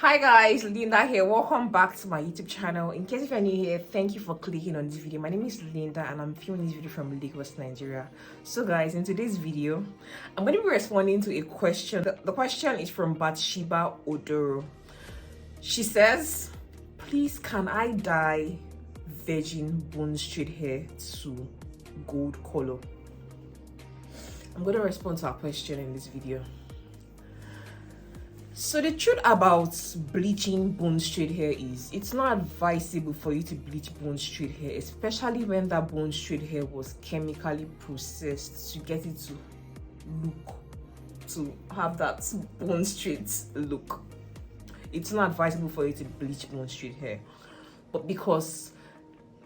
Hi guys, Linda here. Welcome back to my YouTube channel. In case if you're new here, thank you for clicking on this video. My name is Linda and I'm filming this video from Lagos, Nigeria. So guys, in today's video, I'm going to be responding to a question. The question is from Bathsheba Odoro. She says, please can I dye virgin bone straight hair to gold color? I'm going to respond to her question in this video. So the truth about bleaching bone straight hair is it's not advisable for you to bleach bone straight hair, especially when that bone straight hair was chemically processed to get it to have that bone straight look. It's not advisable for you to bleach bone straight hair, but because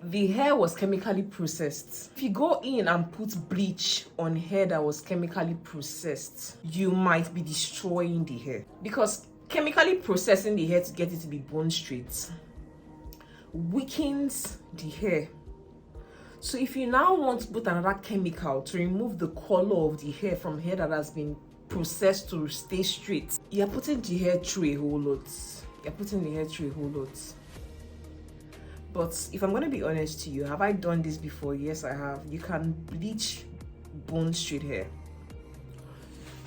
the hair was chemically processed, if you go in and put bleach on hair that was chemically processed, you might be destroying the hair, because chemically processing the hair to get it to be bone straight weakens the hair. So if you now want to put another chemical to remove the color of the hair from hair that has been processed to stay straight, you're putting the hair through a whole lot. But if I'm going to be honest to you, have I done this before? Yes, I have. You can bleach bone straight hair.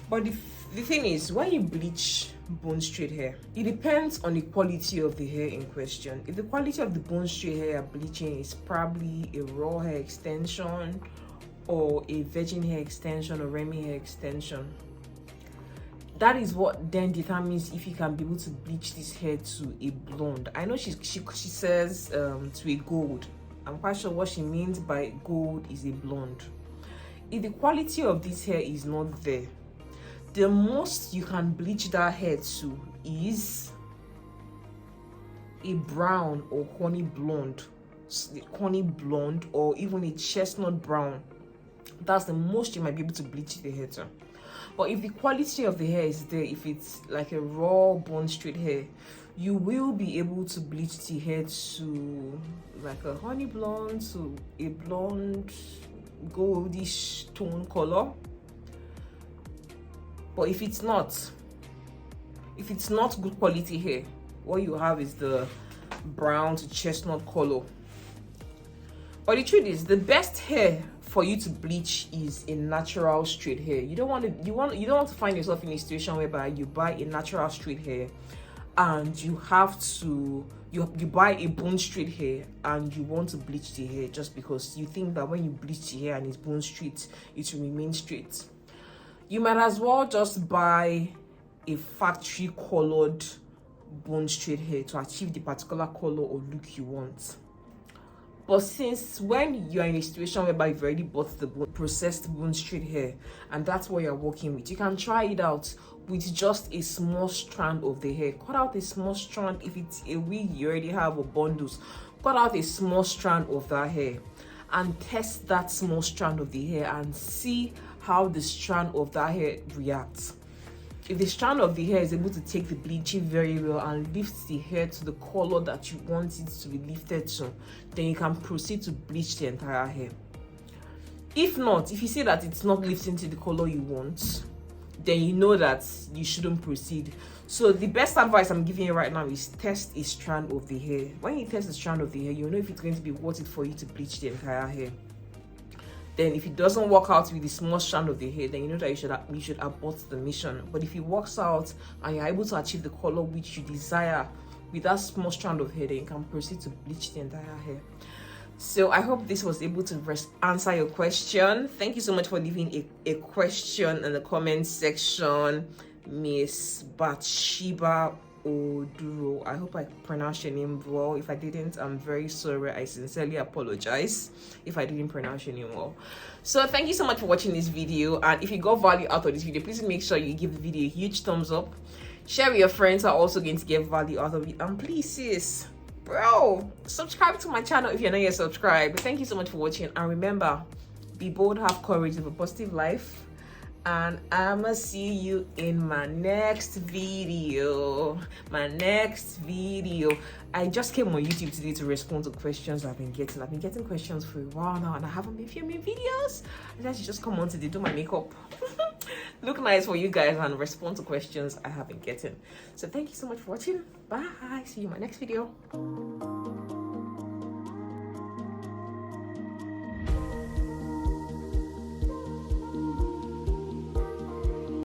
But the thing is, when you bleach bone straight hair, it depends on the quality of the hair in question. If the quality of the bone straight hair you're bleaching is probably a raw hair extension or a virgin hair extension or Remy hair extension, that is what then determines if you can be able to bleach this hair to a blonde. I know she says to a gold. I'm quite sure what she means by gold is a blonde. If the quality of this hair is not there, the most you can bleach that hair to is a brown or honey blonde, or even a chestnut brown. That's the most you might be able to bleach the hair to. But if the quality of the hair is there, if it's like a raw bone straight hair, you will be able to bleach the hair to like a honey blonde, to a blonde goldish tone color. But if it's not good quality hair, what you have is the brown to chestnut color. But the truth is, the best hair for you to bleach is a natural straight hair. You don't want to find yourself in a situation whereby you buy a natural straight hair and you have to you buy a bone straight hair and you want to bleach the hair just because you think that when you bleach the hair and it's bone straight, it will remain straight. You might as well just buy a factory colored bone straight hair to achieve the particular color or look you want. But since when you're in a situation whereby you've already bought the processed bone straight hair and that's what you're working with, you can try it out with just a small strand of the hair. Cut out a small strand. If it's a wig you already have or bundles, cut out a small strand of that hair and test that small strand of the hair and see how the strand of that hair reacts. If the strand of the hair is able to take the bleaching very well and lift the hair to the color that you want it to be lifted to, then you can proceed to bleach the entire hair. If not, if you see that it's not lifting to the color you want, then you know that you shouldn't proceed. So the best advice I'm giving you right now is test a strand of the hair. When you test the strand of the hair, you'll know if it's going to be worth it for you to bleach the entire hair. Then if it doesn't work out with the small strand of the hair, then you know that you should abort the mission. But if it works out and you're able to achieve the color which you desire with that small strand of hair, then you can proceed to bleach the entire hair. So I hope this was able to answer your question. Thank you so much for leaving a question in the comment section, Miss Bathsheba Oduro. I hope I pronounced your name well. If I didn't, I'm very sorry. I sincerely apologize if I didn't pronounce your name well. So thank you so much for watching this video, and if you got value out of this video, please make sure you give the video a huge thumbs up, share with your friends who are also going to get value out of it, and please sis, bro, subscribe to my channel if you're not yet subscribed. Thank you so much for watching, and remember, be bold, have courage, live a positive life, and I'ma see you in my next video. I just came on YouTube today to respond to questions I've been getting questions for a while now, and I haven't been filming videos. I just come on today, do my makeup. look nice for you guys and respond to questions I have been getting. So thank you so much for watching. Bye. See you in my next video.